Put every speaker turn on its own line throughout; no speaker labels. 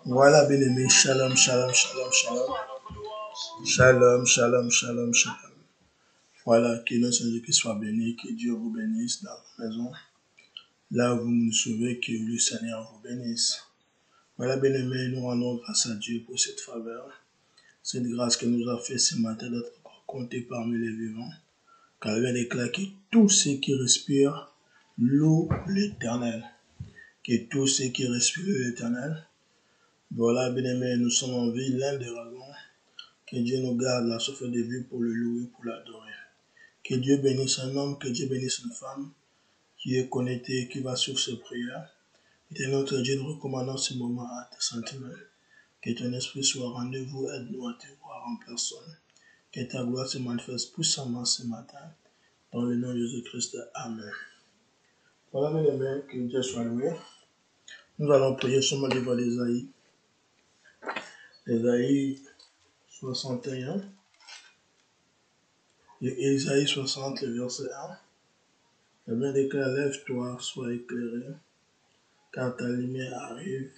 Voilà, bien-aimé, shalom, shalom, shalom, shalom. Shalom, shalom, shalom, shalom. Voilà, que notre Seigneur qui soit béni, que Dieu vous bénisse dans vos maisons. Là où vous nous sauvez, que le Seigneur vous bénisse. Voilà, bien-aimé, nous rendons grâce à Dieu pour cette faveur, cette grâce que nous a fait ce matin d'être comptés parmi les vivants. Car il déclare que tous ceux qui respirent louent l'Éternel. Que tous ceux qui respirent l'Éternel. Voilà, bien-aimé, nous sommes en vie, l'un des raisons. Que Dieu nous garde la souffle de vie pour le louer, pour l'adorer. Que Dieu bénisse un homme, que Dieu bénisse une femme qui est connecté, qui va sur ses prières. Et notre Dieu, nous recommandons ce moment à tes sentiments. Que ton esprit soit rendez-vous, aide-nous à te voir en personne. Que ta gloire se manifeste puissamment ce matin. Dans le nom de Jésus-Christ, Amen. Voilà, mes amis, que Dieu soit loué. Nous allons prier sur le livre d'Ésaïe. Ésaïe 61. Et Ésaïe 60, le verset 1. Le bien déclare, lève-toi, sois éclairé, car ta lumière arrive,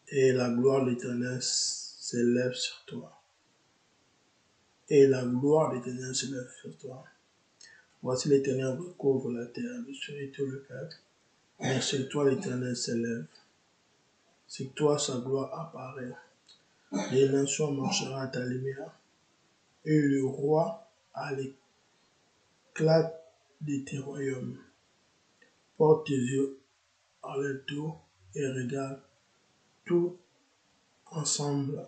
et la gloire de l'Éternel s'élève sur toi. Et la gloire de l'Éternel s'élève sur toi. Voici l'Éternel recouvre la terre, sur tout le peuple. Mais sur toi l'Éternel s'élève. Sur toi sa gloire apparaît. Les nations marcheront à ta lumière, et le roi à l'éclat de tes royaumes. Porte tes yeux à l'entour et regarde, tout ensemble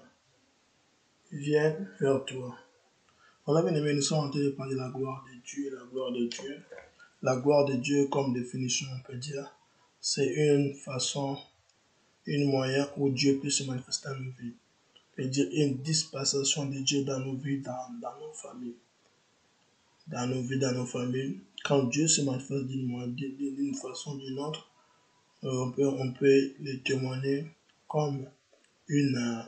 viennent vers toi. Voilà, bien aimé, nous sommes en train de parler de la gloire de Dieu, la gloire de Dieu. La gloire de Dieu, comme définition, on peut dire, c'est une façon, un moyen où Dieu peut se manifester dans nos vies. On peut dire une dispensation de Dieu dans nos vies, dans nos familles. Dans nos vies, dans nos familles. Quand Dieu se manifeste d'une façon ou d'une autre, on peut le témoigner comme la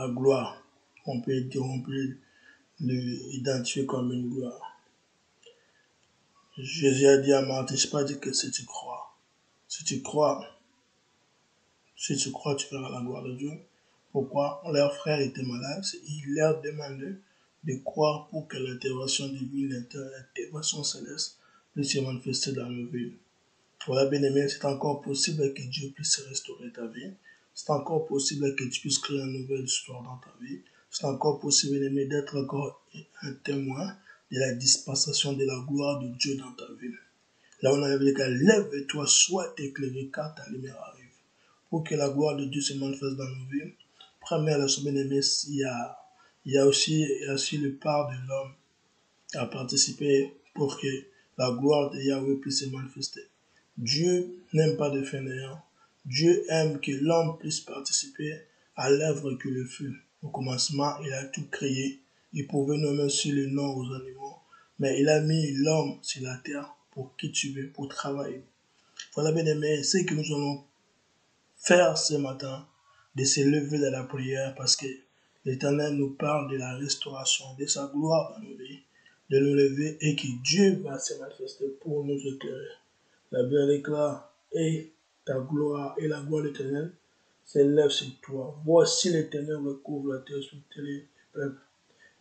gloire. On peut l'identifier comme une gloire. Jésus a dit à Marthe, je n'ai pas dit que si tu crois, tu verras la gloire de Dieu. Pourquoi? Leur frère était malade, il leur demandait de croire pour que l'intervention divine, l'intervention céleste puisse se manifester dans nos vies. Voilà, bien aimé, c'est encore possible que Dieu puisse restaurer ta vie. C'est encore possible que tu puisses créer une nouvelle histoire dans ta vie. C'est encore possible, bien aimé, d'être encore un témoin de la dispensation de la gloire de Dieu dans ta vie. Là, on a dit que lève-toi, sois éclairé, car ta lumière arrive. Pour que la gloire de Dieu se manifeste dans nos vies, première leçon, bien aimé, il y a aussi le part de l'homme à participer pour que la gloire de Yahweh puisse se manifester. Dieu n'aime pas de fainéants. Dieu aime que l'homme puisse participer à l'œuvre qu'il le fut. Au commencement, il a tout créé. Il pouvait nommer sur le nom aux animaux, mais il a mis l'homme sur la terre pour cultiver, pour travailler. Voilà, bien aimé, c'est ce que nous allons faire ce matin, de se lever dans la prière, parce que l'Éternel nous parle de la restauration, de sa gloire dans nos vies, de nous lever et que Dieu va se manifester pour nous éclairer. La Bible déclare, et ta gloire et la gloire de l'Éternel s'élèvent sur toi. Voici l'Éternel recouvre la terre sur les peuples.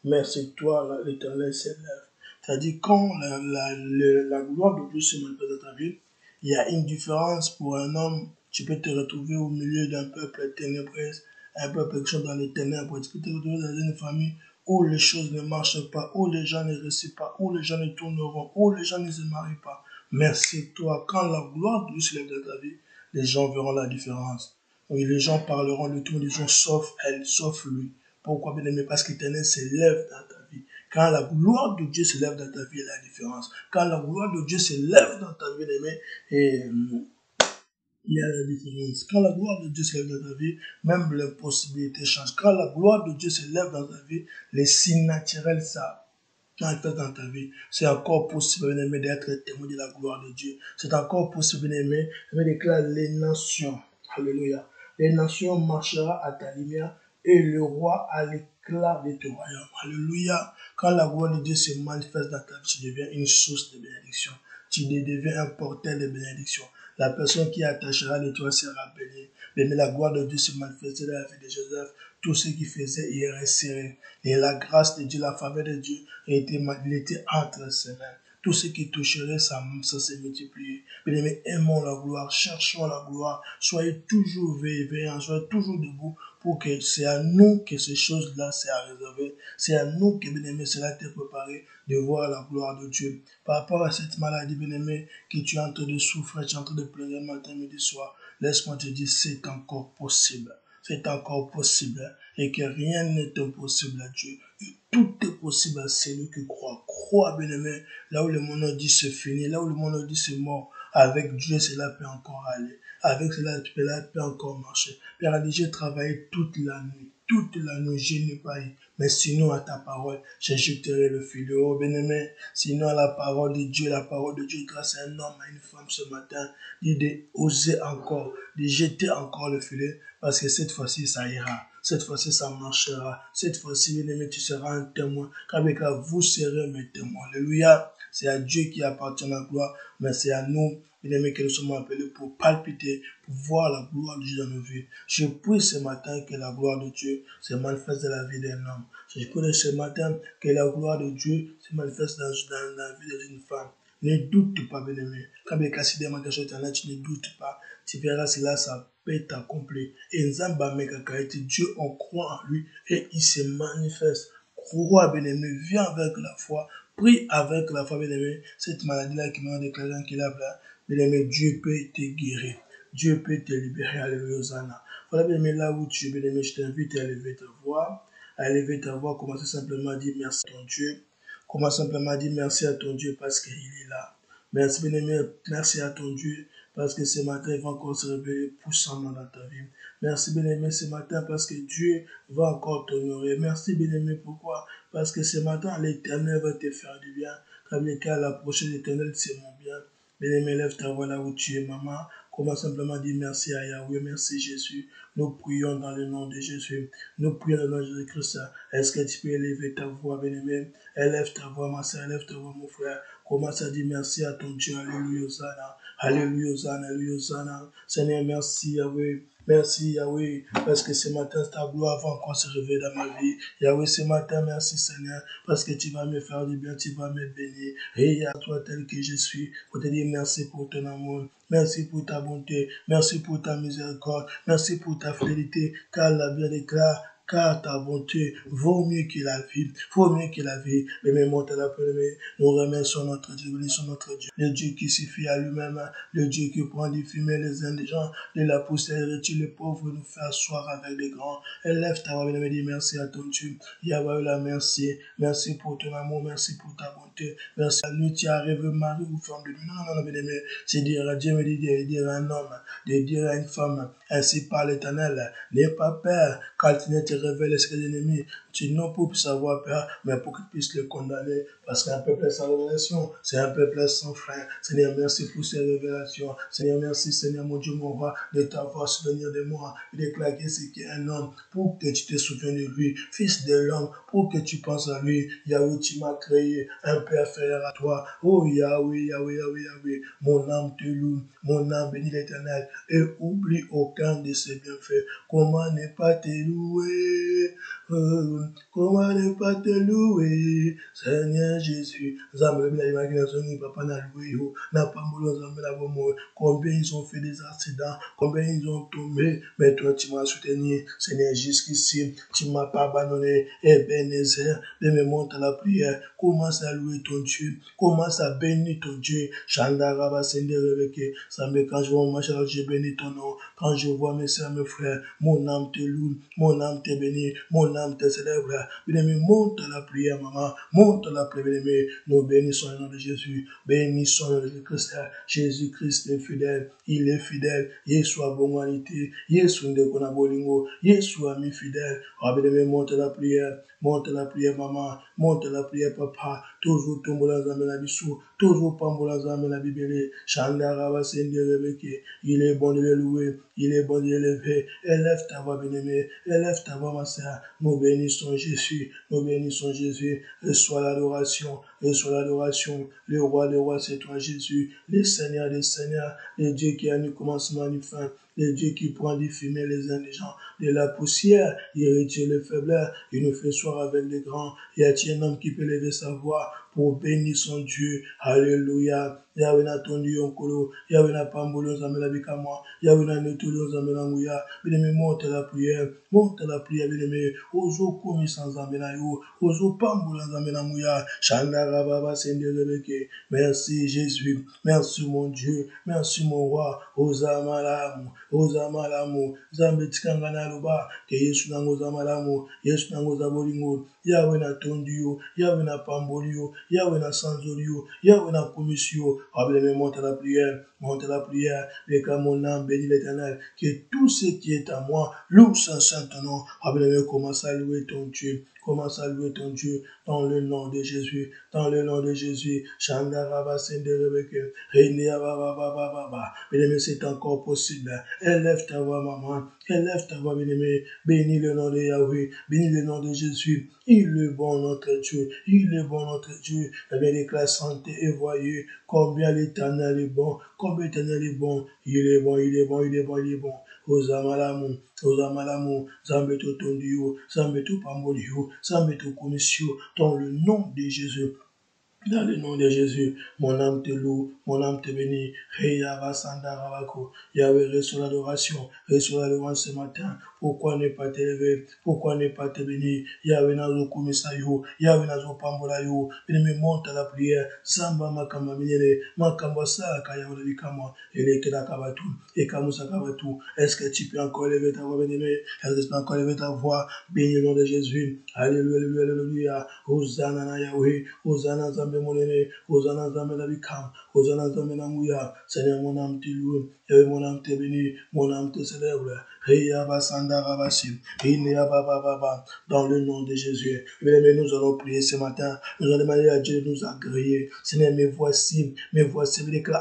Mais sur toi, l'Éternel s'élève. C'est-à-dire, quand la gloire de Dieu se manifeste dans ta vie, il y a une différence pour un homme. Tu peux te retrouver au milieu d'un peuple ténébreux, un peuple qui sont dans les ténèbres. Tu peux te retrouver dans une famille où les choses ne marchent pas, où les gens ne réussissent pas, où les gens ne tourneront, où les gens ne se marient pas. Mais c'est toi, quand la gloire de Dieu se lève dans ta vie, les gens verront la différence. Oui, les gens parleront de tout, les gens sauf elle, sauf lui. Pourquoi, bien aimé? Parce que l'Éternel s'élève dans ta vie. Quand la gloire de Dieu s'élève dans ta vie, il y a la différence. Quand la gloire de Dieu s'élève dans ta vie, bien aimé, il y a la différence. Quand la gloire de Dieu s'élève dans ta vie, même l'impossibilité change. Quand la gloire de Dieu s'élève dans ta vie, les signes naturels, ça manifeste dans ta vie. C'est encore possible, bien aimé, d'être témoin de la gloire de Dieu. C'est encore possible, bien aimé, de déclarer les nations. Alléluia. Les nations marcheront à ta lumière et le roi à l'éclat de ton royaume. Alléluia. Quand la gloire de Dieu se manifeste dans ta vie, tu deviens une source de bénédiction. tu deviens un porteur de bénédiction. La personne qui attachera de toi sera bénie. Mais la gloire de Dieu se manifestait dans la vie de Joseph. Tout ce qu'il faisait, il restait. Et la grâce de Dieu, la faveur de Dieu, il était entre ses mains. Tout ce qui toucherait, ça s'est multiplié. Bien-aimés, aimons la gloire, cherchons la gloire. Soyez toujours veillants, soyez toujours debout pour que c'est à nous que ces choses-là soient réservées. C'est à nous que, bien-aimés, cela t'est préparé de voir la gloire de Dieu. Par rapport à cette maladie, bien-aimé, que tu es en train de souffrir, tu es en train de pleurer matin, midi, soir, laisse-moi te dire, c'est encore possible. C'est encore possible. Et que rien n'est impossible à Dieu. Et tout est possible à celui qui croit. Crois, bien-aimé, là où le monde dit c'est fini, là où le monde dit c'est mort, avec Dieu, cela peut encore aller. Avec cela peut encore marcher. Père a dit, j'ai travaillé toute la nuit. Toute la nuit, je n'ai pas eu. Mais sinon, à ta parole, j'ajouterai le filet. Oh, bien-aimé, sinon à la parole de Dieu, grâce à un homme, à une femme ce matin, dit d'oser encore, de jeter encore le filet, parce que cette fois-ci, ça ira. Cette fois-ci, ça marchera. Cette fois-ci, bien-aimé, tu seras un témoin. Qu'avec là, vous serez mes témoins. Alléluia. C'est à Dieu qui appartient la gloire, mais c'est à nous, bien-aimés, que nous sommes appelés pour palpiter, pour voir la gloire de Dieu dans nos vies. Je prie ce matin que la gloire de Dieu se manifeste dans la vie d'un homme. Je prie ce matin que la gloire de Dieu se manifeste dans la vie d'une femme. Ne doute pas, bien-aimé. Quand les cassidés sont éternels, tu ne doutes pas. Tu verras cela, ça peut être accompli. Et Nzamba Dieu, on croit en lui et il se manifeste. Crois, bien-aimé, viens avec la foi. Prie avec la foi, bien-aimé. Cette maladie-là qui m'a déclaré qu'il a là, bien-aimé, Dieu peut te guérir. Dieu peut te libérer. Alléluia, Hosanna. Voilà, bien-aimé, là où tu es, bien-aimé, je t'invite à lever ta voix. À lever ta voix, commence simplement à dire merci à ton Dieu. Commence simplement à dire merci à ton Dieu parce qu'il est là. Merci, bien-aimé, merci à ton Dieu parce que ce matin, il va encore se révéler puissamment dans ta vie. Merci, bien-aimé, ce matin parce que Dieu va encore t'honorer. Merci, bien-aimé, pourquoi? Parce que ce matin, l'Éternel va te faire du bien. Comme le cas, l'approcher de l'Éternel, c'est mon bien. Bien-aimé, lève ta voix là où tu es, maman. Commence simplement à dire merci à Yahweh, merci Jésus. Nous prions dans le nom de Jésus. Nous prions dans le nom de Jésus-Christ. Est-ce que tu peux élever ta voix, bien-aimé? Élève ta voix, ma soeur, élève ta voix, mon frère. Commence à dire merci à ton Dieu. Alléluia, Hosanna. Alléluia, Hosanna, Alléluia, Hosanna. Seigneur, merci Yahweh. Merci Yahweh, parce que ce matin, ta gloire va encore se révéler dans ma vie. Yahweh, ce matin, merci Seigneur, parce que tu vas me faire du bien, tu vas me bénir. Et à toi tel que je suis, pour te dire merci pour ton amour, merci pour ta bonté, merci pour ta miséricorde, merci pour ta fidélité, car la Bible déclare, car ta bonté vaut mieux que la vie, vaut mieux que la vie. Mais monte à la première, nous remercions notre Dieu, bénissons notre Dieu. Le Dieu qui suffit à lui-même, le Dieu qui prend du fumier les indigents, de la poussière, retire les pauvres, nous fait asseoir avec les grands. Élève ta voix, bien-aimé, dis merci à ton Dieu. Yahweh, la merci. Merci pour ton amour, merci pour ta bonté. Merci à nous, tu as rêvé Marie ou femme de Dieu. Non, bien-aimé, c'est dire à Dieu, mais dire à un homme, de dire à une femme, ainsi par l'Éternel, n'aie pas peur, car tu ne te révèle ce que l'ennemi. Tu n'as pas pour savoir peur, mais pour qu'il puisse le condamner. Parce qu'un peuple sans révélation, c'est un peuple sans frein. Seigneur, merci pour ces révélations. Seigneur, merci, Seigneur, mon Dieu, mon roi, de t'avoir souvenir de moi. Déclarer ce qu'est un homme, pour que tu te souviennes de lui. Fils de l'homme, pour que tu penses à lui. Yahweh, tu m'as créé un père frère à toi. Oh Yahweh, Yahweh, Yahweh, Yahweh. Mon âme te loue, mon âme bénit l'Éternel. Et oublie aucun de ses bienfaits. Comment ne pas te louer? Comment ne pas te louer, Seigneur Jésus? Combien ils ont fait des accidents, combien ils ont tombé, mais toi tu m'as soutenu, Seigneur, jusqu'ici, tu m'as pas abandonné. Ebenezer, me monte à la prière, commence à louer ton Dieu, commence à bénir ton Dieu. Chandaraba Sende Rebeke, ça me quand je vois mon machin, je bénis ton nom, quand je vois mes soeurs, mes frères, mon âme te loue, mon âme te bénit, mon âme te célèbre. Bien-aimé, monte à la prière, maman, monte à la prière, bien-aimé. Nous bénissons le nom de Jésus, bénissons le nom de Jésus-Christ. Jésus-Christ est fidèle, il est fidèle. Yesu a bon humanité, Yesu ne kona bolingo, Yesu ami fidèle. Ah, bien-aimé, monte à la prière, maman, monte à la prière, papa. toujours tombola zamela biso, toujours pambola zamela bibélé, chanda raba sende rebeke, il est bon de le louer, il est bon de l'élever, élève ta voix bien-aimée, élève ta voix ma sœur, nous bénissons Jésus, nous bénissons Jésus, reçois l'adoration, le roi des rois c'est toi Jésus, le Seigneur des seigneurs, le Dieu qui a ni commencement ni fin, le Dieu qui prend du fumier les indigents, de la poussière, il retire les faibleurs, il nous fait soir avec les grands, y a-t-il un homme qui peut lever sa voix pour bénir son Dieu, alléluia, Yahweh n'a tondu onkolo, Yahweh n'a pas mbolo zamela bikama, Yahweh n'a netolo zamela mouya, bien-aimé, monte à la prière, bien-aimé, ozo komi sans zamela yo, ozo pambola zamela mouya, chanda rababa sende rebeke, merci Jésus, merci mon Dieu, merci mon roi, oza malamu, zambe tikangana loba, ke Yesu nango za malamu, Yesu nango za bolingo, Yahweh na tondu yo, Yahweh na pamboli yo, Yahweh na sanzoli yo, Yahweh na komisi yo, bien-aimé, monte à la prière, déclare mon âme, bénis l'Éternel, que tout ce qui est à moi, loue son saint nom, bien-aimé, commence à louer ton Dieu, commence à louer ton Dieu, dans le nom de Jésus, dans le nom de Jésus, Chanda Rabba Sende Rebeke, Rénia Baba Baba Baba, bien-aimé, c'est encore possible, élève ta voix, maman, élève ta voix, bien-aimé, bénis le nom de Yahweh, bénis le nom de Jésus, il est bon notre Dieu, il est bon notre Dieu, la bien déclare santé et voyez combien l'Éternel est bon, combien l'Éternel est bon, il est bon, il est bon, il est bon, il est bon. Ozamalamu, Zambeto Tondio, Zambeto Pambolio, Zambeto Komisio, dans le nom de Jésus. Dans le nom de Jésus, mon âme te loue, mon âme te bénit. Yahweh, reçois l'adoration, reçois la louange ce matin. Pourquoi ne pas t'élever? Pourquoi ne pas te bénir? Yahweh nazo kumisayo, Yahweh nazo pambolayo. Bien-aimé, monte à la prière. Samba makamba minere, makamba sa kaya olebikama, elekela kabatu, ekamusa kabatu. Est-ce que tu peux encore lever ta voix, bien-aimé? Est-ce que tu peux encore lever ta voix? Bénis le nom de Jésus. Alléluia, alléluia, alléluia. Hosanna na Yahweh, Hosanna Zambe monene, Hosanna Zambe la bikam, Hosanna Zambe na mouya. Seigneur, mon âme te loue, Yahweh, mon âme te bénit, mon âme te célèbre. Dans le nom de Jésus. Bien-aimés, nous allons prier ce matin. Nous allons demander à Dieu de nous agréer. Seigneur, mais voici,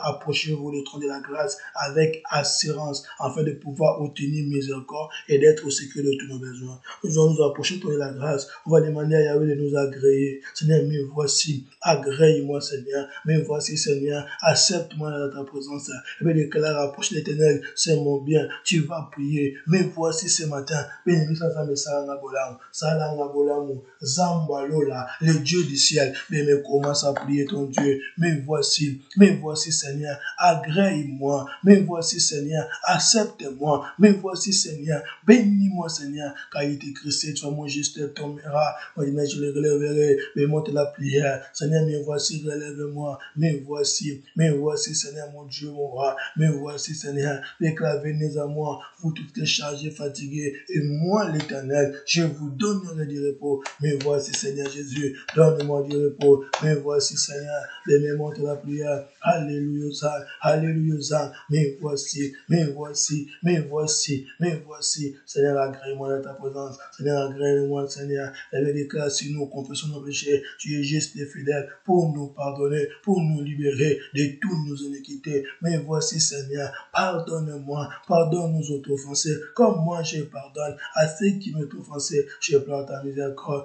approchez-vous du trône de la grâce avec assurance, afin de pouvoir obtenir miséricorde et d'être au secret de tous nos besoins. Nous allons nous approcher du trône de la grâce. On va demander à Yahweh de nous agréer. Seigneur, mais voici, agrée-moi, Seigneur. Mais voici, Seigneur, accepte-moi dans ta présence. Et bien, déclare, approche l'Éternel, c'est mon bien. Tu vas prier. Mais voici ce matin, le Dieu du ciel, mais commence à prier ton Dieu. Mais voici, Seigneur, agrée-moi. Mais voici, Seigneur, accepte-moi. Mais voici, Seigneur, bénis-moi, Seigneur, car il est écrit, c'est toi mon juste tombera. Moi, je le relèverai, mais monte la prière. Seigneur, mais voici, relève-moi. Mais voici, Seigneur, mon Dieu, mon roi. Mais voici, Seigneur, déclare, venez à moi, vous toutes chargés, fatigués, et moi, l'Éternel, je vous donnerai du repos. Mais voici, Seigneur Jésus, donne-moi du repos. Mais voici, Seigneur, les mémoires de la prière. Alléluia, alléluia. Mais voici, Seigneur, agrée-moi dans ta présence. Seigneur, agrée-moi, Seigneur. Elle déclare, si nous confessons nos péchés, tu es juste et fidèle pour nous pardonner, pour nous libérer de toutes nos iniquités. Mais voici, Seigneur, pardonne-moi, pardonne nos autres offensés, comme moi je pardonne à ceux qui m'ont offensé. Je pleure ta miséricorde,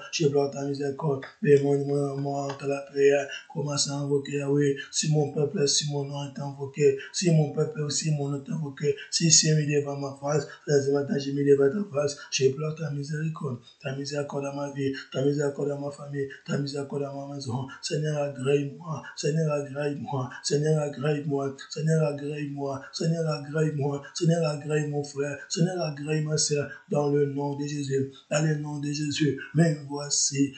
mais moi, à la prière, commence à invoquer Yahweh. Si mon peuple, si mon nom est invoqué, si mon peuple aussi, mon nom est invoqué, si c'est mis devant ma face, ce matin j'ai mis devant ta face, je pleure ta miséricorde à ma vie, ta miséricorde à ma famille, ta miséricorde à ma maison. Seigneur, agrée-moi, Seigneur, agrée-moi, Seigneur, agrée-moi, Seigneur, agrée-moi, Seigneur, agrée-moi, Seigneur, agrée mon frère, Seigneur, agrée ma sœur, dans le nom de Jésus, dans le nom de Jésus. Mais voici,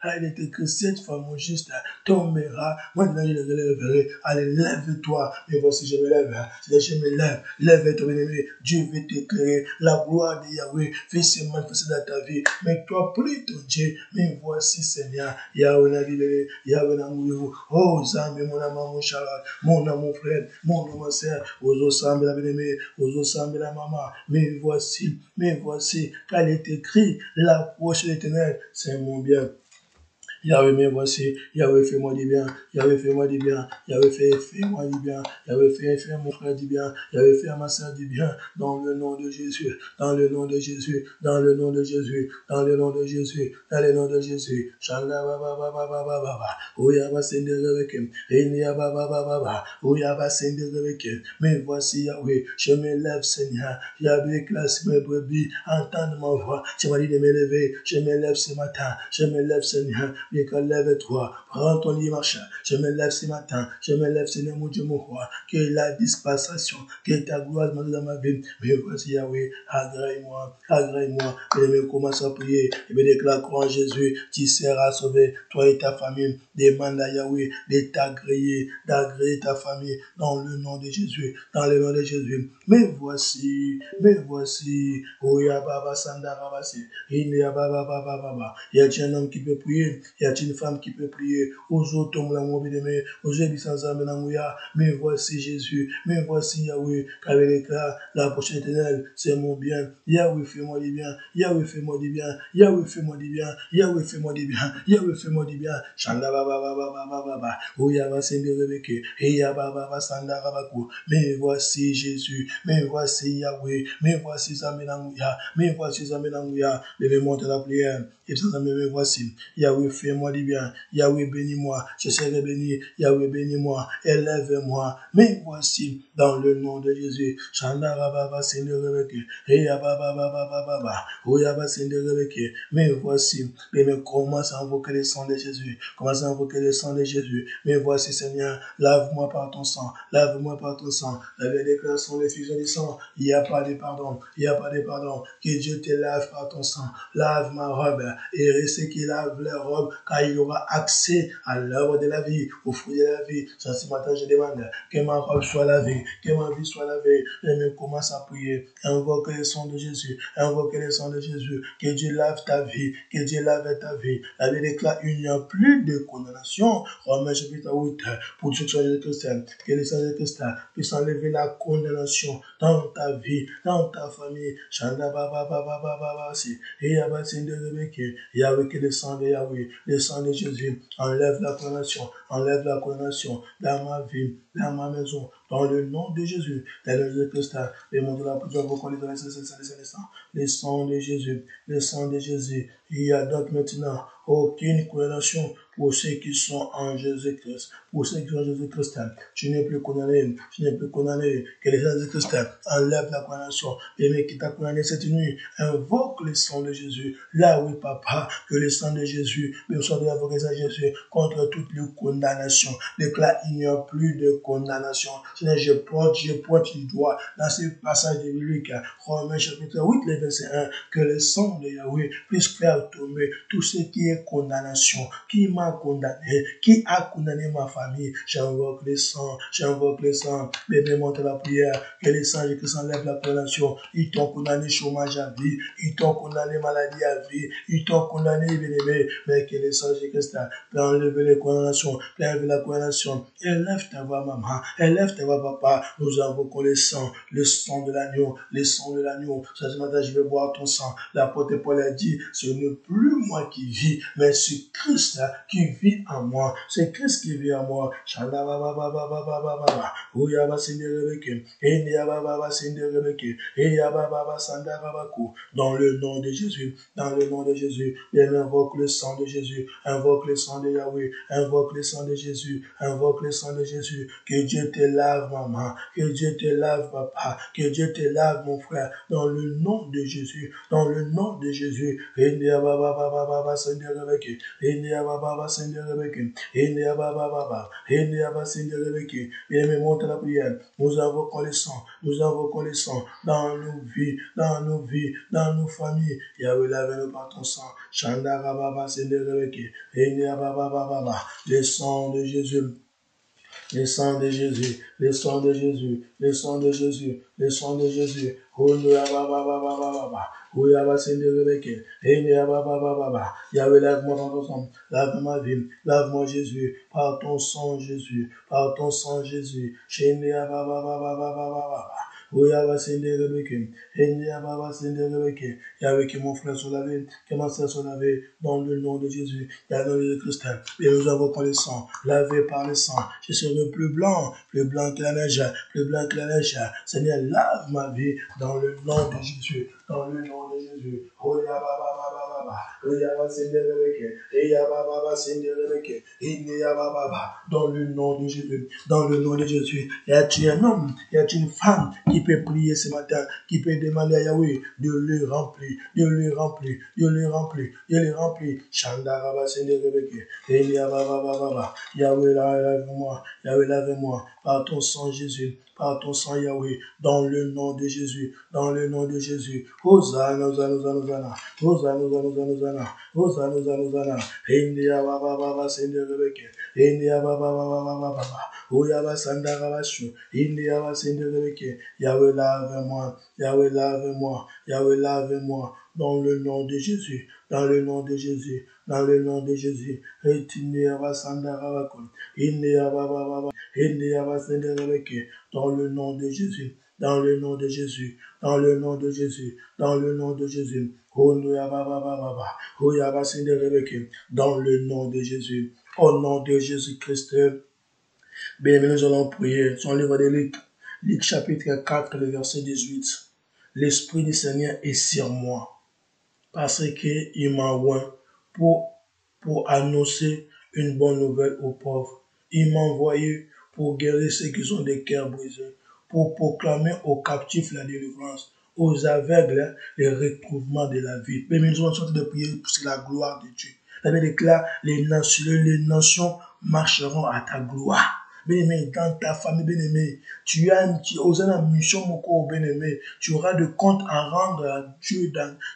elle est écrit, cette femme juste tombera, moi je le relèverai, allez, lève-toi, mais voici, je me lève, je me lève, lève-toi, bien-aimé, Dieu veut t'éclairer, la gloire de Yahweh fait se manifester dans ta vie, mais toi, prie ton Dieu, mais voici, Seigneur, Yahweh n'a libéré, Yahweh n'a mouru, oh, Zambe, mon amour, mon Charles, mon amour, frère, mon amour, sœur, aux Sambe, la bien-aimée, aux Sambe, la maman, mais voici, car il est écrit, l'approche de l'Éternel, c'est mon bien. Yahweh, me voici. Yahweh, fais-moi du bien. Yahweh, fais-moi du bien. Yahweh, fais-moi du bien. Yahweh, fais mon frère du bien. Yahweh, fais à ma soeur du bien. Dans le nom de Jésus. Dans le nom de Jésus. Dans le nom de Jésus. Dans le nom de Jésus. Dans le nom de Jésus. Shanda ba ba ba ba ba ba ba ba. Ouya ba sende reveke. Enia ba ba ba ba ba. Ouya ba sende reveke. Me voici Yahweh. Je me lève, Seigneur. Yahweh, classe mes brebis. Entends ma voix. Tu m'as dit de me lever. Je me lève ce matin. Je me lève, Seigneur. Bien que lève-toi. Prends ton lit, marche. Je me lève ce matin. Je me lève, Seigneur, mon Dieu, mon roi. Que la dispensation, que ta gloire dans ma vie. Mais voici, Yahweh. Agrée-moi. Agrée-moi. Et me commence à prier. Et me déclare en Jésus. Tu seras sauvé. Toi et ta famille. Demande à Yahweh de t'agréer. D'agréer ta famille. Dans le nom de Jésus. Dans le nom de Jésus. Mais voici. Mais voici. Oya Baba Sanda Babasi. Il y a un homme qui peut prier, il y a une femme qui peut prier. Mais voici Jésus, mais voici Yahweh, qu'avec l'éclat, la prochaine éternelle, c'est mon bien. Yahweh, fais-moi du bien, Yahweh, fais-moi du bien, Yahweh, fais-moi du bien, Yahweh, fais-moi du bien, Yahweh, fais-moi du bien. Shanda baba baba baba baba, Oya va sende rebeke, Eya baba baba sanda rabaku. Mais voici Jésus, mais voici Yahweh, mais voici Zamenanguya, mais voici Zamenanguya. Levez monter la prière. Et ça me voici. Yahweh, fais-moi du bien. Yahweh, bénis-moi. Je serai béni. Yahweh, bénis-moi. Élève-moi. Mais voici, dans le nom de Jésus. Shandarababa, Seigneur, Rebeke. Eyababababababa. Oyaba, Seigneur, Rebeke. Mais voici. Mais commence à invoquer le sang de Jésus. Commence à invoquer le sang de Jésus. Mais voici, Seigneur. Lave-moi par ton sang. Lave-moi par ton sang. La déclaration des fusions du sang. Il n'y a pas de pardon. Il n'y a pas de pardon. Que Dieu te lave par ton sang. Lave ma robe et ceux qui lave leur robe, car il aura accès à l'œuvre de la vie, au fruit de la vie. Ce matin, je demande que ma robe soit lavée, que ma vie soit lavée. Je me commence à prier, invoque le sang de Jésus, invoque le sang de Jésus, que Dieu lave ta vie, que Dieu lave ta vie. La Bible déclare, il n'y a plus de condamnation. Romains chapitre 8, pour ceux qui sont les chrétiens, que le sang de Christ puisse enlever la condamnation dans ta vie, dans ta famille. Chanda baba baba baba si. Et Yahweh, que le sang de Yahweh, le sang de Jésus, enlève la condamnation dans ma vie, dans ma maison, dans le nom de Jésus, dans le nom de Christ, le monde de la prière, vous connaissez le sang de Jésus, le sang de Jésus. Il y a donc maintenant aucune condamnation pour ceux qui sont en Jésus-Christ. Pour ceux qui sont en Jésus-Christ, tu n'es plus condamné, tu n'es plus condamné. Que le sang de Jésus-Christ enlève la condamnation. Et mais qui t'a condamné cette nuit, invoque le sang de Jésus. Là oui, papa, que le sang de Jésus, mais soit de l'invoquer de Jésus contre toutes les condamnations. Déclare, il n'y a plus de condamnation. Seigneur, je pointe du doigt dans ce passage de biblique, Romains chapitre 8, le verset 1, que le sang de Yahweh puisse faire tomber tout ce qui est condamnation, qui m'a condamné, qui a condamné ma famille. J'invoque le sang, bébé, monte la prière, que le sang de Christ enlève la condamnation. Ils t'ont condamné chômage à vie, ils t'ont condamné maladie à vie, ils t'ont condamné bien-aimé, mais que le sang de Christ peut enlever les condamnations, peut enlever la condamnation. Élève ta voix, maman, élève ta voix, papa. Nous invoquons le sang de l'agneau, le sang de l'agneau. Ce matin, je vais boire ton sang. L'apôtre Paul a dit, ce n'est plus moi qui vis, mais c'est Christ qui vit en moi. C'est Christ qui vit en moi. Dans le nom de Jésus, dans le nom de Jésus, bien invoque le sang de Jésus, invoque le sang de Yahweh, invoque le sang de Jésus, invoque le sang de Jésus. Que Dieu te lave, maman, que Dieu te lave, papa, que Dieu te lave, mon frère, dans le nom de Jésus, dans le nom de Jésus. Bien, monte la prière. Nous invoquons le sang, dans nos vies, dans nos vies, dans nos familles. Yahweh, lave-nous par ton sang. Shandarababa, Senderebeke, le sang de Jésus. Le sang de Jésus, le sang de Jésus, le sang de Jésus, le sang de Jésus. Yahweh, lave-moi par ton sang, lave ma vie, lave-moi Jésus, par ton sang Jésus, par ton sang Jésus. Oyaba Sende Rebeke, Baba Sende Rebeke, Yahweh, que mon frère soit lavé, que ma soeur soit lavée, dans le nom de Jésus, dans le nom de Christ. Et nous avons par le sang, lavé par le sang, je serai plus blanc que la neige, plus blanc que la neige. Seigneur, lave ma vie dans le nom de Jésus, dans le nom de Jésus. Oyaba Baba, Oyaba Sende Rebeke, Baba Sende Rebeke, Baba, dans le nom de Jésus, dans le nom de Jésus. Y a-t-il un homme, y a-t-il une femme qui peut prier ce matin, qui peut demander à Yahweh de le remplir, de le remplir, de le remplir, de le remplir. Shandaraba Sende Rebeke, Baba, Yahweh lave-moi, Yahweh lave-moi, par ton sang Jésus, par ton sang Yahweh, dans le nom de Jésus, dans le nom de Jésus. Hosanna, Hosanna, Hosanna, Hosanna, Hosanna, Hosanna, Hosanna, Hosanna, Hosanna, India Baba Sende Rebeke, India Baba, Oyaba Sandarabashu, India Sende Rebeke, Yahweh lave-moi, Yahweh lave-moi, Yahweh lave-moi, dans le nom de Jésus, dans le nom de Jésus, dans le nom de Jésus. India Sandarabakun, India Baba, India Sende Rebeke, dans le nom de Jésus, dans le nom de Jésus, dans le nom de Jésus, dans le nom de Jésus. Dans le nom de Jésus, au nom de Jésus-Christ. Bien, nous allons prier sur le livre de Luc, Luc chapitre 4, le verset 18. L'Esprit du Seigneur est sur moi, parce qu'il m'a oint pour annoncer une bonne nouvelle aux pauvres. Il m'a envoyé pour guérir ceux qui sont des cœurs brisés, pour proclamer aux captifs la délivrance, aux aveugles les retrouverements de la vie. Mais nous allons sortir de prier pour la gloire de Dieu. La Bible déclare, les nations marcheront à ta gloire. Bien-aimé, dans ta famille, bien-aimé, tu as une mission, mon corps, bien-aimé. Tu auras de comptes à rendre à Dieu.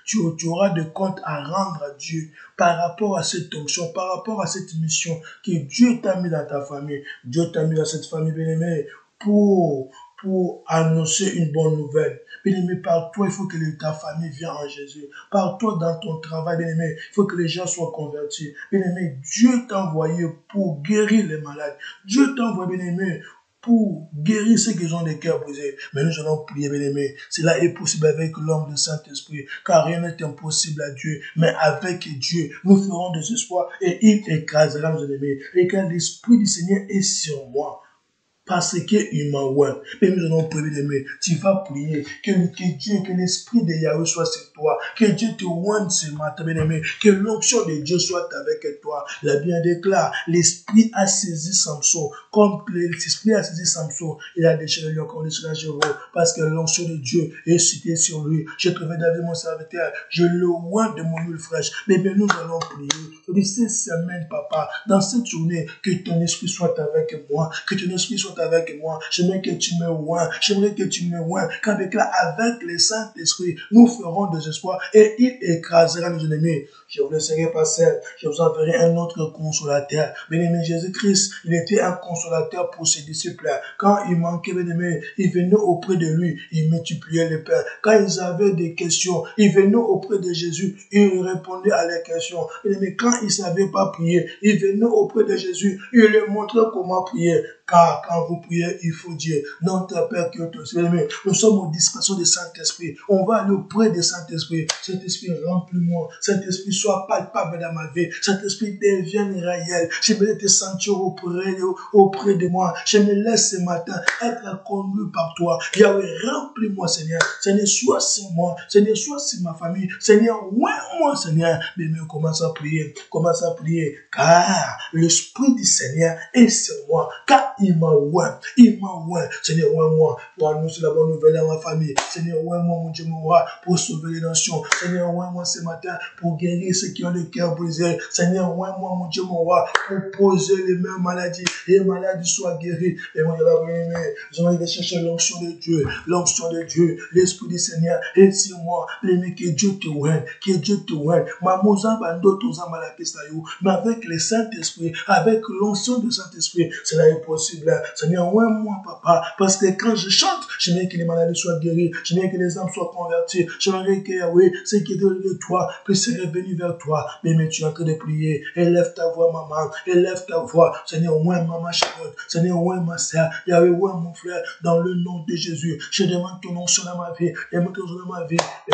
Tu auras de comptes à rendre à Dieu par rapport à cette onction, par rapport à cette mission que Dieu t'a mis dans ta famille. Dieu t'a mis dans cette famille, bien-aimé, pour annoncer une bonne nouvelle. Bien-aimé, par toi, il faut que ta famille vienne en Jésus. Par toi, dans ton travail, bien-aimé, il faut que les gens soient convertis. Bien-aimé, Dieu t'a envoyé pour guérir les malades. Dieu t'a envoyé, bien-aimé, pour guérir ceux qui ont des cœurs brisés. Mais nous allons prier, bien-aimé. Cela est possible avec l'homme de Saint-Esprit, car rien n'est impossible à Dieu. Mais avec Dieu, nous ferons des espoirs et il écrasera nos ennemis. Et quand l'Esprit du Seigneur est sur moi, parce qu'il m'a oint. Mais nous allons prier, bien-aimé. Tu vas prier que Dieu, que l'Esprit de Yahweh soit sur toi. Que Dieu te oigne ce matin, bien-aimé. Que l'onction de Dieu soit avec toi. La Bible déclare, l'Esprit a saisi Samson. Comme l'Esprit a saisi Samson, il a déchiré le lion comme le chevaux. Parce que l'onction de Dieu est citée sur lui. J'ai trouvé David, mon serviteur. Je le oins de mon huile fraîche. Mais bien, nous allons prier. De cette semaine, papa, dans cette journée, que ton esprit soit avec moi. Que ton esprit soit avec moi. J'aimerais que tu me oins. J'aimerais que tu me oins. Quand avec le Saint-Esprit, nous ferons des espoirs et il écrasera nos ennemis. Je vous laisserai pas seul. Je vous enverrai un autre consolateur. Bien-aimé Jésus-Christ, il était un consolateur pour ses disciples. Quand il manquait, bien-aimé, ils venaient auprès de lui. Il multipliait les pains. Quand ils avaient des questions, ils venaient auprès de Jésus. Il répondait à leurs questions. Bien-aimé, quand ils ne savaient pas prier, ils venaient auprès de Jésus. Il leur montrait comment prier. Car quand vous priez, il faut dire, notre Père qui est aux cieux. Nous sommes aux discrétions du Saint-Esprit. On va aller auprès du Saint-Esprit. Saint-Esprit, remplis-moi. Saint-Esprit, sois palpable dans ma vie. Saint-Esprit, devienne réel. J'aimerais te sentir auprès de moi. Je me laisse ce matin être conduit par toi. Yahweh, remplis-moi, Seigneur. Seigneur, sois sur moi. Seigneur, sois sur ma famille. Seigneur, oins-moi, Seigneur. Mais commence à prier. Commence à prier. Car l'Esprit du Seigneur est sur moi. Car il m'a oint. Il m'a oint. Seigneur, oins-moi pour annoncer la bonne nouvelle à ma famille. Seigneur, oins-moi, mon Dieu, mon roi, pour sauver les nations. Seigneur, oins-moi ce matin pour guérir ceux qui ont le cœur brisé. Seigneur, oins-moi, mon Dieu, mon roi, pour poser les mêmes maladies. Et les maladies soient guéries. Et moi, je vais chercher l'onction de Dieu. L'onction de Dieu. L'Esprit du Seigneur est sur moi. Mais que Dieu te oigne. Que Dieu te oigne. Mais avec le Saint-Esprit, avec l'onction du Saint-Esprit, cela est possible. Seigneur, oins-moi, papa, parce que quand je chante, j'aimerais que les maladies soient guéries, j'aimerais que les âmes soient converties, j'aimerais que, Yahweh, ce qui est de toi puisse se révéler vers toi. Mais tu es en train de prier, élève ta voix, maman, élève ta voix, Seigneur, oins maman Charlotte, Seigneur, oins ma soeur, Yahweh, oins mon frère, dans le nom de Jésus. Je demande ton onction dans ma vie, demande ton onction dans ma vie. Et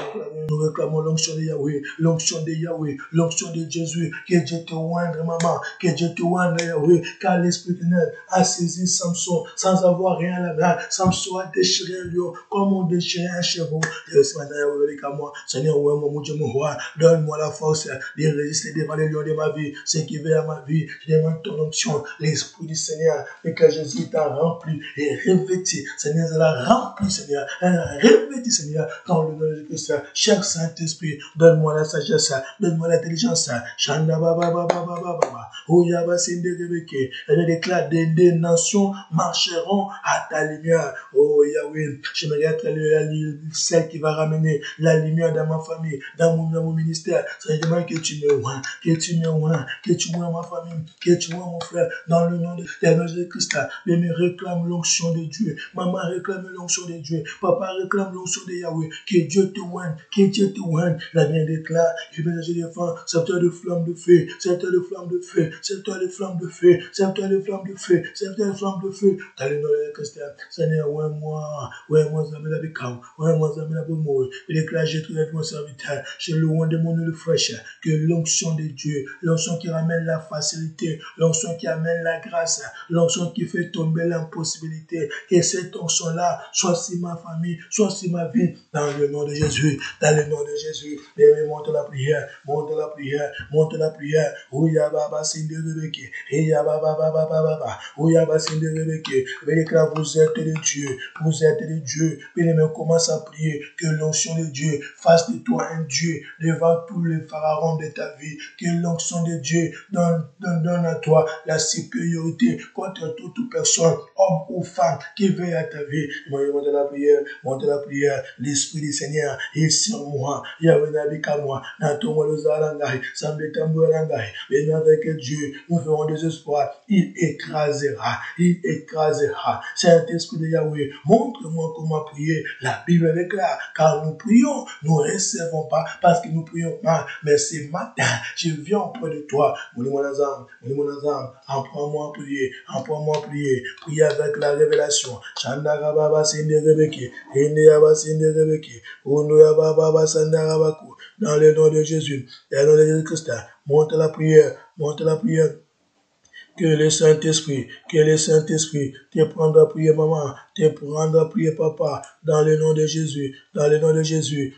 nous réclamons l'onction de Yahweh, l'onction de Yahweh, l'onction de Jésus. Que Dieu te oindre, maman, que Dieu te oindre, Yahweh, car l'Esprit de Dieu a saisi Samson sans avoir rien à la main. Samson a déchiré un lion comme on déchirait un chevaux. Et ce matin, Yahweh, avec moi, Seigneur, ouais, mon Dieu, mon roi, donne-moi la force de résister devant les lions de ma vie, ce qui veut à ma vie. Je demande ton onction, l'Esprit du Seigneur, et que Jésus t'a rempli et revêtu. Seigneur, elle a rempli, Seigneur, elle a revêtu, Seigneur, dans le nom de Christ. Cher Saint-Esprit, donne-moi la sagesse, donne-moi l'intelligence. Chanda baba baba baba baba. Oyaba sinde rebeke. Elle déclare des nations marcheront à ta lumière. Oh Yahweh, j'aimerais être celle qui va ramener la lumière dans ma famille, dans mon ministère. C'est demande que tu me oins, que tu me oins, que tu oins ma famille, que tu oins mon frère, dans le nom de Jésus-Christ. Mais me réclame l'onction de Dieu. Maman réclame l'onction de Dieu. Papa réclame l'onction de Yahweh. Que Dieu te oigne, que Dieu te oigne. La bien déclare, je vais je défends, secteur de flamme de feu, secteur de flamme de feu, secteur de flamme de feu, secteur de flamme de feu, secteur de flamme de feu. Dans le nom de Christ, Seigneur, oins-moi, Zamela Bikam, oins-moi, Zamela Bomoy. Je déclare, j'ai trouvé mon serviteur, je loue de mon nom de fraîche, que l'onction de Dieu, l'onction qui ramène la facilité, l'onction qui amène la grâce, l'onction qui fait tomber l'impossibilité, que cette onction-là soit sur ma famille, soit sur ma vie, dans le nom de Jésus, dans le nom de Jésus. Et monte la prière, monte la prière, monte la prière. Ouya baba sinde rebeke, eya baba baba baba, ouya baba sinde rebeke. Déclare, vous êtes de Dieu, vous êtes de Dieu. Bien-aimé, commence à prier que l'onction de Dieu fasse de toi un Dieu devant tous les pharaons de ta vie. Que l'onction de Dieu donne à toi la supériorité contre toute personne, homme ou femme, qui veille à ta vie. Monte la prière, l'Esprit du Seigneur est sur moi. Yahweh n'habite moi. N'attends-moi le zarangai, sambetamburangai. Mais avec Dieu, nous ferons des espoirs. Il écrasera. Saint-Esprit de Yahweh, montre-moi comment prier. La Bible déclare, car nous prions, nous ne recevons pas parce que nous prions mal. Mais ce matin, je viens auprès de toi. Mon âme, apprends-moi à prier, prier avec la révélation. Chandarababa sinde rebeke, Ende sinde rebeke, Ondo yababa sandarabaku. Dans le nom de Jésus, dans le nom de Jésus-Christ, monte la prière. Que le Saint-Esprit te prendra à prier, maman, te prendra à prier, papa, dans le nom de Jésus, dans le nom de Jésus.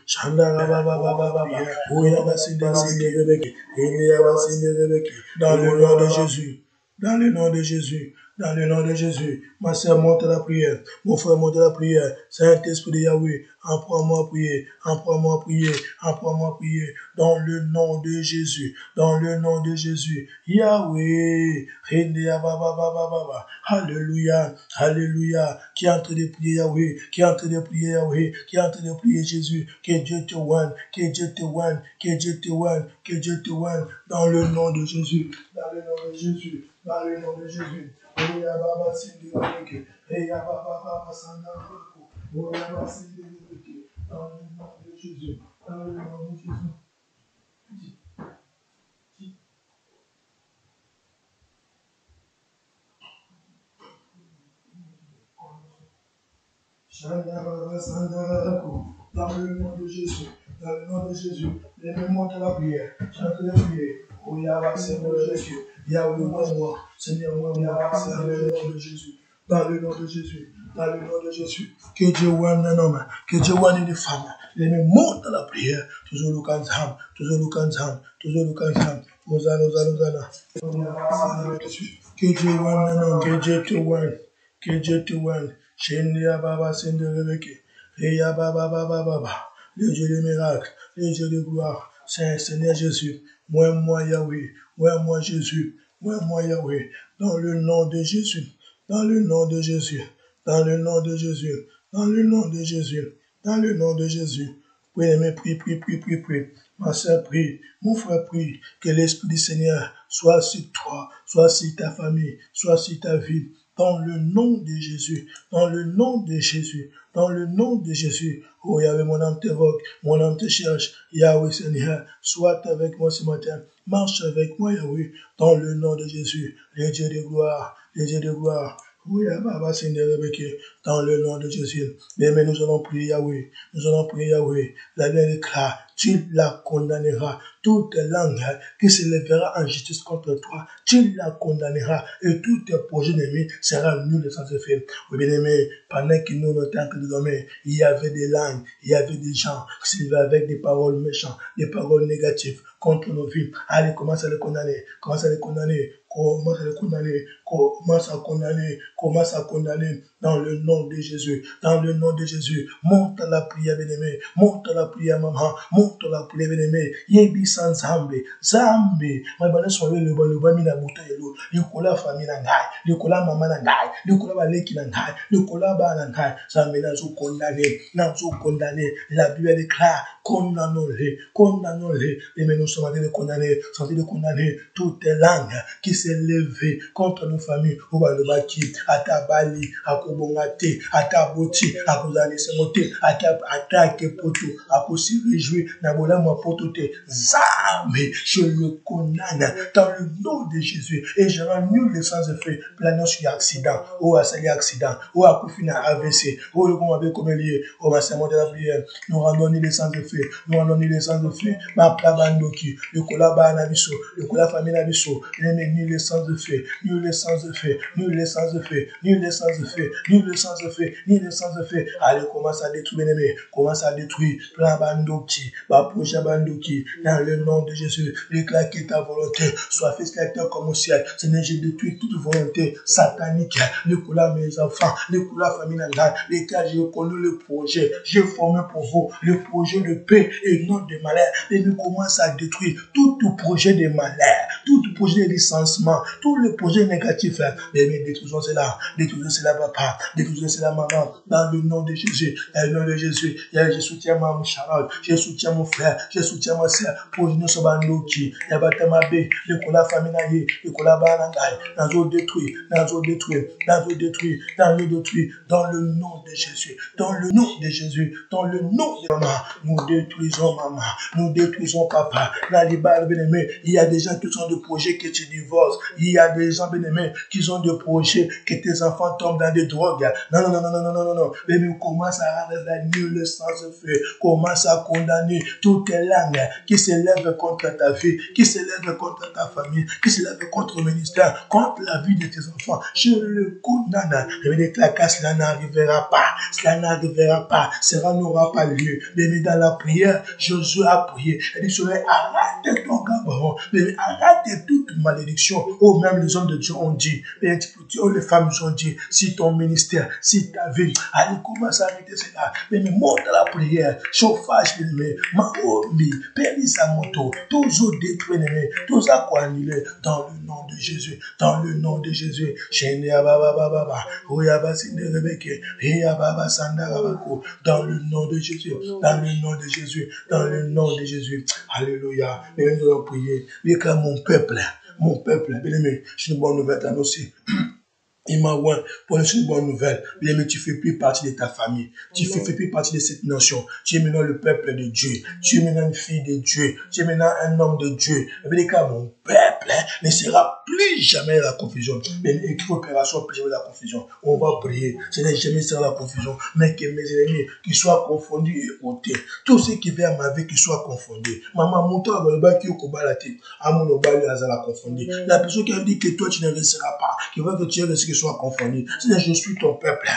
Dans le nom de Jésus, dans le nom de Jésus. Dans le nom de Jésus, ma soeur monte la prière, mon frère monte la prière, Saint-Esprit de Yahweh, apprends-moi à prier, dans le nom de Jésus, dans le nom de Jésus, Yahweh, alléluia, alléluia, qui est en train de prier Yahweh, qui est en train de prier Yahweh, qui est en train de prier Jésus, que Dieu te oigne, que Dieu te oigne, que Dieu te oigne, que Dieu te oigne, dans le nom de Jésus, dans le nom de Jésus, dans le nom de Jésus. Baba Sindi Rebeke, Baba Sandaraku, Baba Sindi Rebeke, dans le nom de Jésus, dans le nom de Jésus. Baba Sandaraku, dans le nom de Jésus, dans le nom de Jésus, les mémoires de la prière, chante la prière, Baba Sindi Rebeke, Yahweh, moi, Seigneur, moi, dans le nom de Jésus. Dans le nom de Jésus, dans le nom de Jésus, que Dieu oigne un homme, que Dieu oigne une femme, les mêmes montent à la prière, toujours le canzam, toujours le canzam, toujours le canzam, Hosanna. Que Dieu oigne un homme, que Dieu te oigne, que Dieu te oigne, Shendia Baba Sende Rebeke, Reya Baba Baba Baba, le Dieu de miracles, le Dieu de gloire, Seigneur Jésus, moi Yahweh, moi Jésus, moi Yahweh, dans le nom de Jésus. Dans le nom de Jésus, dans le nom de Jésus, dans le nom de Jésus, dans le nom de Jésus. Prie. Ma soeur prie, mon frère prie, que l'Esprit du Seigneur soit sur toi, soit sur ta famille, soit sur ta vie, dans le nom de Jésus, dans le nom de Jésus, dans le nom de Jésus. Oh Yahweh, mon âme t'évoque, mon âme te cherche. Yahweh Seigneur, sois avec moi ce matin. Marche avec moi, Yahweh, dans le nom de Jésus. Les dieux de gloire, les dieux de gloire. Oui, Baba Seigneur, dans le nom de Jésus. Mais nous allons prier Yahweh. Nous allons prier Yahweh. La Bible déclare, tu la condamneras. Toute langue qui se lèvera en justice contre toi, tu la condamneras. Et tout tes projets d'ennemis sera nul et sans effet. Oui, bien aimé, pendant que nous étions en train de dormir, il y avait des langues, il y avait des gens qui se levaient avec des paroles méchantes, des paroles négatives contre nos vies. Allez, commence à les condamner. Commence à les condamner. Commence à les condamner. Commence à condamner. Commence à condamner dans le nom de Jésus. Dans le nom de Jésus. Monte la prière, bien-aimé. Monte la prière, maman. Monte la prière, bien-aimé. Yebi sans Zambi. Zambi. Ma bonne soirée, le bon mina bouteille l'eau. Le cola famille nangai. Le cola maman nangai. Le cola baleki nangai. Le cola ba nangai. Zambi nazo condamné. Nazo condamné. La Bible déclare, condamnons-les. Condamnons-les. Mais nous sommes en train de condamner. Nous sommes en train de condamner toutes les langues qui s'est levée contre nos familles. Obalobaki, Atabali, Akobongate, Ataboti, Akozani Semote, Atake Poto, Akosi réjouir, Nabola Mapotote, Zamé, je le condamne dans le nom de Jésus et je rends nul les sans effet, planant sur accident, ou à sali accident, ou à Koufina AVC, ou le comment avec comme lié, ou à Saint de la prière, nous rendons les sans effet, nous rendons les sans effet, ma plabandoki, le kolaba nabiso, le kola famille nabiso, nul les sans effet, nul les sans effet, nul les sans effet, nul les sans effet, nul les sans effet, nul les sans effet. Allez, commence à détruire l'ennemi, commence à détruire plein bandoki, ba projet bandoki, dans le nom de Jésus, déclare que ta volonté soit faite sur la terre comme au ciel. Seigneur, je détruis toute volonté satanique, le coula mes enfants, le coula famille nangale, lesquels je connais le projet, j'ai formé pour vous le projet de paix et non de malheur. Et nous commence à détruire tout projet de malheur, tout projet de licenciement, tout le projet négatif. Mais détruisons cela, papa, détruisons cela, maman, dans le nom de Jésus, dans le nom de Jésus. Je soutiens ma Charlotte, je soutiens mon frère, je soutiens ma soeur, pour nous sommes en outil, il y a Batama B, le cola famille, le cola banangai, dans le détruit, dans le détruit, dans le détruit, dans le détruit, dans le nom de Jésus, dans le nom de Jésus, dans le nom de maman, nous détruisons maman, nous détruisons papa, dans les balles bien-aimés, il y a des gens qui sont de projets que tu divorces, il y a des gens bien-aimés qui ont des projets que tes enfants tombent dans des drogues, non, mais commence à rendre la nulle sans effet, commence à condamner toutes les langues qui s'élèvent contre ta vie, qui s'élèvent contre ta famille, qui s'élèvent contre le ministère, contre la vie de tes enfants. Je le condamne. Je vais déclarer que cela n'arrivera pas. Cela n'arrivera pas. Cela n'aura pas lieu. Mais dans la prière, Josué a prié. Il dit, arrête ton gabaron. Mais arrête toute malédiction. Oh, même les hommes de Dieu ont dit. Mais les femmes ont dit, si ton ministère, si ta vie, allez, commence à arrêter cela. Mais monte à la prière. Chauffage, mais ma omi, péris à moto. Tous aux détruits, tous à quoi annuler. Dans le nom de Jésus. Dans le nom de Jésus. Dans le nom de Jésus. Dans le nom de Jésus. Dans le nom de Jésus. Alléluia. Mais nous allons prier. Mais quand mon peuple, bien aimé, c'est une bonne nouvelle d'annoncer. Il m'a dit, pour une bonne nouvelle, bien mais tu fais plus partie de ta famille, tu fais plus partie de cette nation, tu es maintenant le peuple de Dieu, tu es maintenant une fille de Dieu, tu es maintenant un homme de Dieu. Mais mon peuple ne sera plus jamais la confusion. Mais écrit opération, plus jamais la confusion. On va prier, ce n'est jamais sera la confusion, mais que mes ennemis qui soient confondus et ôtés. Tous ceux qui viennent à ma vie qui soient confondus. Maman, mon temps, le bas qui est au combat la tête, à mon obal, il a confondu. La personne qui a dit que toi tu ne resteras pas, qui veut que tu restes soit confondu. C'est-à-dire, je suis ton peuple,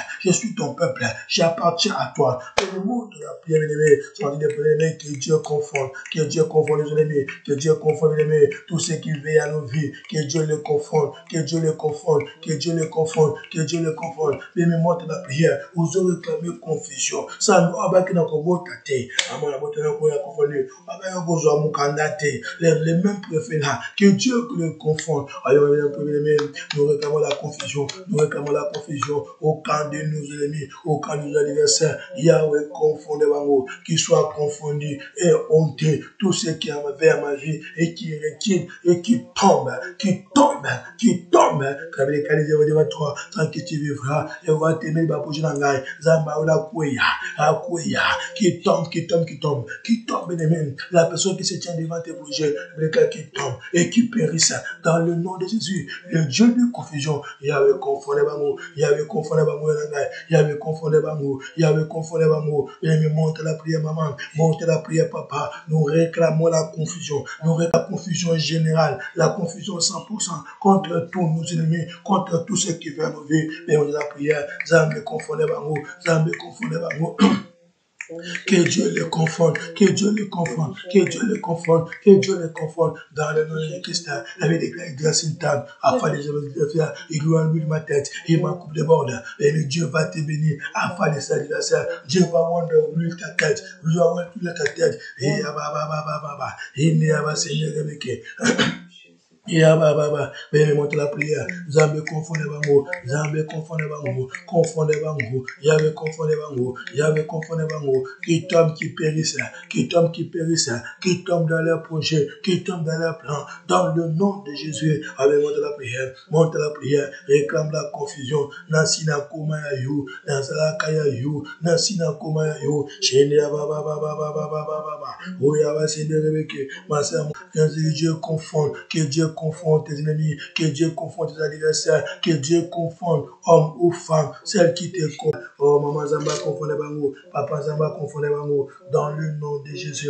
j'appartiens à toi. Et le monde de la prière, que Dieu confonde, que Dieu confonde les ennemis, que Dieu confonde les ennemis, tous ceux qui veillent à nos vies, que Dieu les confonde, que Dieu les confonde, que Dieu les confonde, que Dieu les confonde. Mais moi de la prière, vous aurez réclamé confusion. Ça nous a battu dans le combat tâté. Amon la botte n'a pas confondu. Les mêmes préfets là, que Dieu les confonde. Alors, nous réclamons la confusion. Nous réclamons la confusion au camp de nos ennemis, au camp de nos adversaires. Yahweh confondé Bango, qui soit confondu et honté tous ceux qui avaient à ma vie et qui reculent et et qui tombe, qui tombe, qui tombe. Devant toi, tant que tu vivras, et va t'aimer, va bouger dans l'air. Zamba ou la kouya, qui tombe, qui tombe, qui tombe, qui tombe, la personne qui se tient devant tes bougies, le gars qui tombe et qui périsse dans le nom de Jésus, le Dieu de confusion. Il avait confondu l'amour, il avait confondu l'amour, il avait confondu l'amour, il avait confondu l'amour. Il monte la prière, maman, monte la prière, papa. Nous réclamons la confusion, nous réclamons la confusion générale, la confusion 100% contre tous nos ennemis, contre tous ceux qui veulent nous vivre. Mais on la prière, Zambe confondé l'amour, Zambe confondé l'amour. Que Dieu les confonde, que Dieu les confonde, que Dieu les confonde, que Dieu les confonde dans le nom de Christ. Avec des grâces une table, afin de faire, il loue en lui ma tête, il m'a coupe de bord, et le Dieu va te bénir, afin de s'adversaire. Dieu va rendre l'huile ta tête, Dieu va rendre l'huile ta tête, et il n'y a pas Seigneur de Ya baba, mais monte la prière. Zambe confondé bango, Zambe confondé bango, Yahweh confondé bango, Yahweh confondé bango, qui tombe, qui périsse, qui tombe, qui périsse, qui tombe dans leurs projets, qui tombe dans leurs plans, dans le nom de Jésus. Avec monte la prière, réclame la confusion, Nansina Komaya you, Nansala Kaya you, Nansina Komaya you, Shende baba, Oya va se déréquer, ma sœur, que Dieu confonde, que Dieu confonde tes ennemis, que Dieu confonde tes adversaires, que Dieu confonde homme ou femme, celle qui te confond. Oh, maman Zamba confonde bango, papa Zamba confonde bango, dans le nom de Jésus.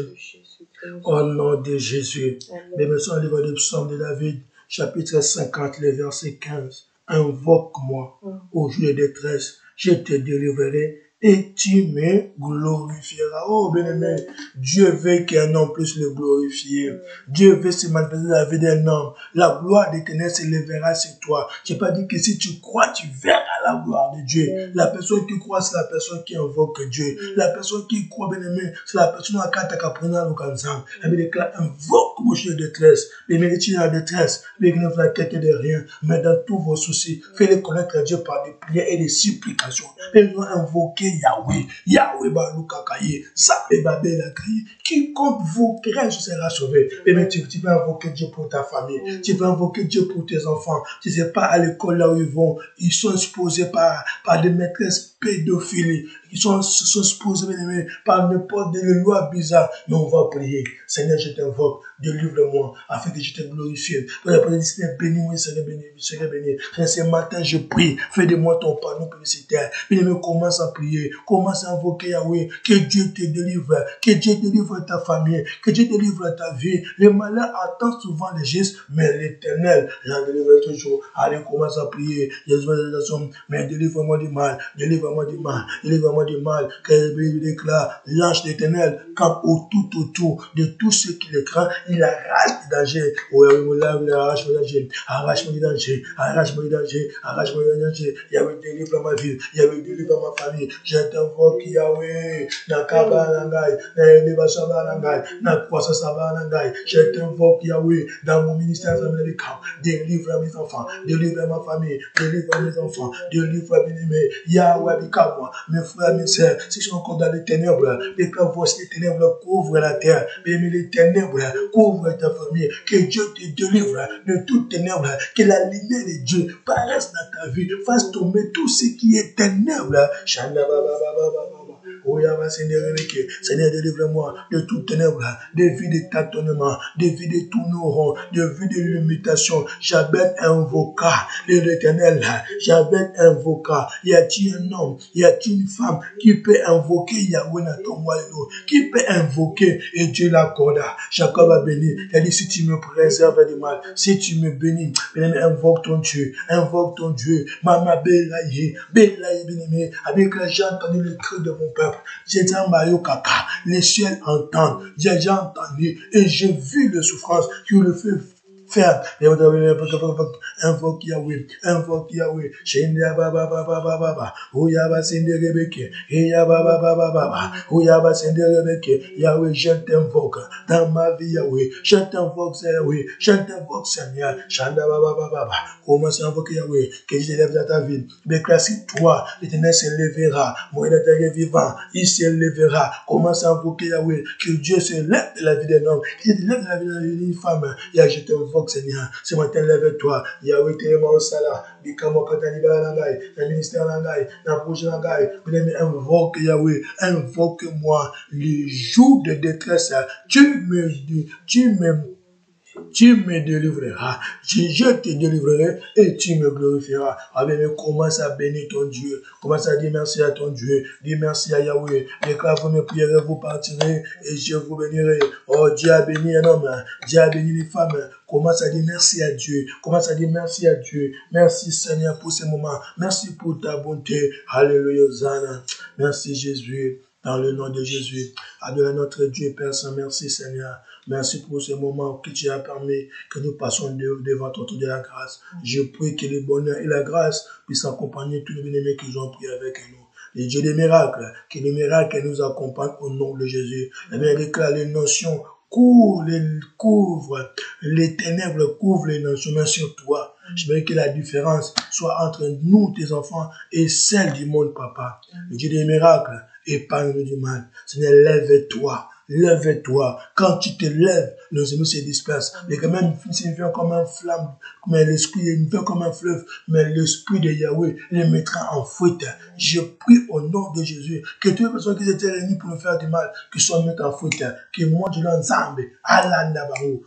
Au nom de Jésus. Mais maintenant, le livre du psaume de David, chapitre 50, le verset 15. Invoque-moi au jour de détresse, je te délivrerai et tu me glorifieras. Oh, bien-aimé, Dieu veut qu'un homme puisse le glorifier. Dieu veut se manifester dans la vie d'un homme. La gloire d'Éternel s'élèvera sur toi. Je n'ai pas dit que si tu crois, tu verras la gloire de Dieu. La personne qui croit, c'est la personne qui invoque Dieu. La personne qui croit, bien-aimé, c'est la personne qui a appris à nous ensemble. Elle me déclare, invoque mon Dieu de détresse. Les méritiers dans la détresse, mais ne vous inquiétez de rien. Mais dans tous vos soucis, faites-les connaître à Dieu par des prières et des supplications. Et nous invoquer Yahweh, Yahweh Balouka Kaye, Sapé Babel Kaye. Quiconque vous craigne sera sauvé. Mais tu peux invoquer Dieu pour ta famille, tu peux invoquer Dieu pour tes enfants. Tu ne sais pas à l'école là où ils vont, ils sont exposés par des maîtresses pédophiles. Ils sont exposés par n'importe quelle loi bizarre. Mais on va prier. Seigneur, je t'invoque, délivre-moi, afin que je te glorifie. Seigneur, bénis-moi, Seigneur, bénis. Ce matin, je prie. Fais de moi ton panneau publicitaire. Bien-aimé, commence à prier. Commence à invoquer Yahweh. Que Dieu te délivre. Que Dieu délivre ta famille. Que Dieu délivre ta vie. Le malheur attend souvent les gestes, mais l'Éternel l'en délivre toujours. Allez, commence à prier. Mais délivre-moi du mal. Délivre-moi du mal. Délivre-moi du mal. Que la Bible déclare, l'ange d'Éternel campe tout autour de tous ceux qui le craignent. Il arrache les dangers. Arrache-moi les dangers. Arrache-moi les dangers. Arrache-moi les dangers. Arrache-moi les dangers. Yahweh délivre ma vie. Yahweh délivre ma famille. Je t'invoque Yahweh. Nakabalangai. Naelebasabalangai. Nakwasasabalangai. Je t'invoque Yahweh dans mon ministère américain. Délivre mes enfants. Délivre ma famille. Délivre mes enfants. Délivre mes aimés. Yahweh, moi, mes frères, mes sœurs, si je suis encore dans les ténèbres, les ténèbres couvrent la terre, mais les ténèbres couvrent ta famille, que Dieu te délivre de toutes ténèbres, que la lumière de Dieu paraisse dans ta vie, fasse tomber tout ce qui est ténèbres. Seigneur, délivre-moi de toutes ténèbres, de vie de tâtonnement, de vie de tourneront, de vie de limitation. J'appelle un vocat, l'Éternel, j'appelle un vocat. Y a-t-il un homme, y a-t-il une femme qui peut invoquer Yahweh dans ton royaume, qui peut invoquer et Dieu l'accorda. Jacob a béni. Il a dit, si tu me préserves du mal, si tu me bénis, invoque ton Dieu, invoque ton Dieu. Mama Belaye, bien-aimé, avec la j'ai entendu le cri de mon peuple. J'ai dit, Kaka, les cieux entendent, j'ai déjà entendu et j'ai vu les souffrances qui le fait faire. Invoque Yahweh, invoque Yahweh. Shenda baba baba baba. Oyaba sende rebeke. Eya baba baba baba. Oyaba sende rebeke. Yahweh, je t'invoque dans ma vie, Yahweh. Je t'invoque, Yahweh. Je t'invoque, Seigneur. Shanda baba baba baba. Commence à invoquer Yahweh. Que je t'élève dans ta vie. Mais que si toi, l'Éternel s'élèvera. Moi, l'Éternel est vivant. Il s'élèvera. Commence à invoquer Yahweh. Que Dieu se lève de la vie d'un homme. Que Dieu te lève de la vie d'une femme. Et je t'invoque invoque, Seigneur. Ce matin, lève-toi. Yahweh, Téléma, Osala, Dikamo, Kataniba, Langai, le ministère Langai, la prochaine Langai. Bien-aimé, invoque Yahweh, invoque-moi. Les jours de détresse, tu me délivreras, je te délivrerai et tu me glorifieras. Avec mais commence à bénir ton Dieu, commence à dire merci à ton Dieu, dis merci à Yahweh, déclare vos mes prières, vous partirez et je vous bénirai. Oh, Dieu a béni un homme, Dieu a béni les femmes. Commence à dire merci à Dieu, commence à dire merci à Dieu. Merci Seigneur pour ce moment, merci pour ta bonté. Alléluia, Hosanna. Merci Jésus. Dans le nom de Jésus, adore notre Dieu, Père Saint, merci Seigneur. Merci pour ce moment que tu as permis que nous passions devant ton trône de la grâce. Je prie que le bonheur et la grâce puissent accompagner tous les bien-aimés qui ont prié avec nous. Les dieux des miracles, que les miracles nous accompagnent au nom de Jésus. La Bible déclare les nations couvre les ténèbres, couvre les nations, mais sur toi. Je veux que la différence soit entre nous, tes enfants, et celle du monde, papa. Le Dieu des miracles, épargne-nous du mal. Seigneur, lève-toi. Lève-toi. Quand tu te lèves, les ennemis se dispersent. Mais quand même, il vient comme un flamme, mais l'esprit, il vient comme un fleuve, mais l'esprit de Yahweh les mettra en fuite. Je prie au nom de Jésus que toutes les personnes qui étaient réunies pour nous faire du mal, qu'ils soient mis en fuite. Que moi, je l'ensemble, Alanda Bango,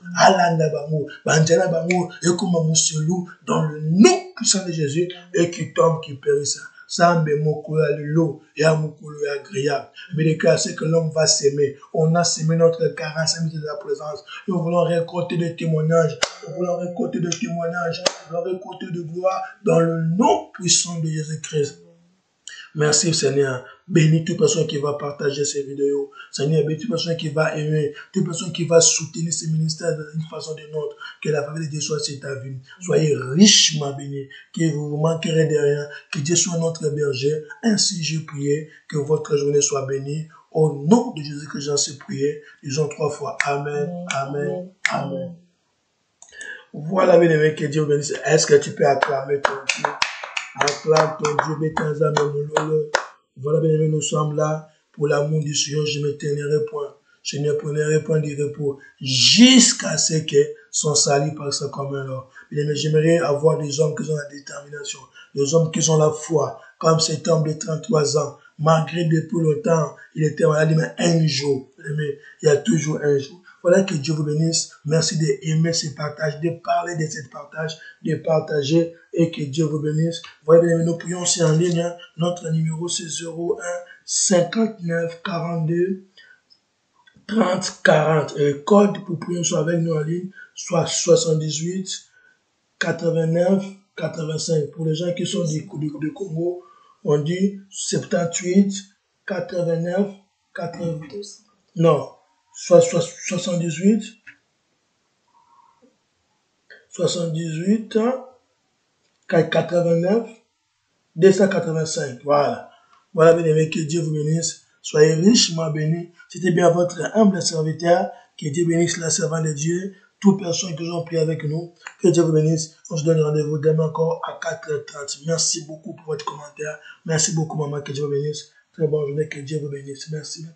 Banjana Bango, et comme un mousselou, dans le nom puissant de Jésus, et qui tombe, qui périsse. Sambe mokolo l'eau et un mokolo agréable. Mais les cas, c'est que l'homme va s'aimer. On a sémé notre 45 minutes de la présence. Nous voulons récolter des témoignages. Nous voulons récolter des témoignages. Nous voulons récolter de gloire dans le nom puissant de Jésus-Christ. Merci Seigneur. Bénis toute personne qui va partager ces vidéos. Seigneur, bénis toute personne qui va aimer, toute personne qui va soutenir ces ministères d'une façon ou d'une autre. Que la famille de Dieu soit sur ta vie. Soyez richement bénis. Que vous vous manquerez de rien. Que Dieu soit notre berger. Ainsi j'ai prié. Que votre journée soit bénie. Au nom de Jésus que j'en suis prié. Disons 3 fois. Amen. Amen. Amen. Voilà, bien aimé, que Dieu vous bénisse. Est-ce que tu peux acclamer ton Dieu? Acclame ton Dieu, Bétanza, Memololo. Voilà, bien aimé, nous sommes là. Pour l'amour du Seigneur, je ne me tiendrai point. Je ne prendrai point du repos. Jusqu'à ce que son salut passe comme un or. Bien aimé, j'aimerais avoir des hommes qui ont la détermination. Des hommes qui ont la foi. Comme cet homme de 33 ans. Malgré depuis longtemps, il était malade, mais un jour. Bien aimé, il y a toujours un jour. Voilà, que Dieu vous bénisse. Merci d'aimer ce partage, de parler de ce partage, de partager et que Dieu vous bénisse. Voilà, bien aimé, nous prions aussi en ligne. Hein. Notre numéro c'est 01 59 42 30 40. Et le code pour prier soit avec nous en ligne, soit 78 89 85. Pour les gens qui sont du Congo, on dit 78 89 80. Non. 78 89 285. Voilà. Voilà, bien aimé, que Dieu vous bénisse. Soyez richement bénis. C'était bien votre humble serviteur. Que Dieu bénisse la servante de Dieu. Toutes personnes qui ont prié avec nous. Que Dieu vous bénisse. On se donne rendez-vous demain encore à 4h30. Merci beaucoup pour votre commentaire. Merci beaucoup, maman. Que Dieu vous bénisse. Très bonne journée. Que Dieu vous bénisse. Merci.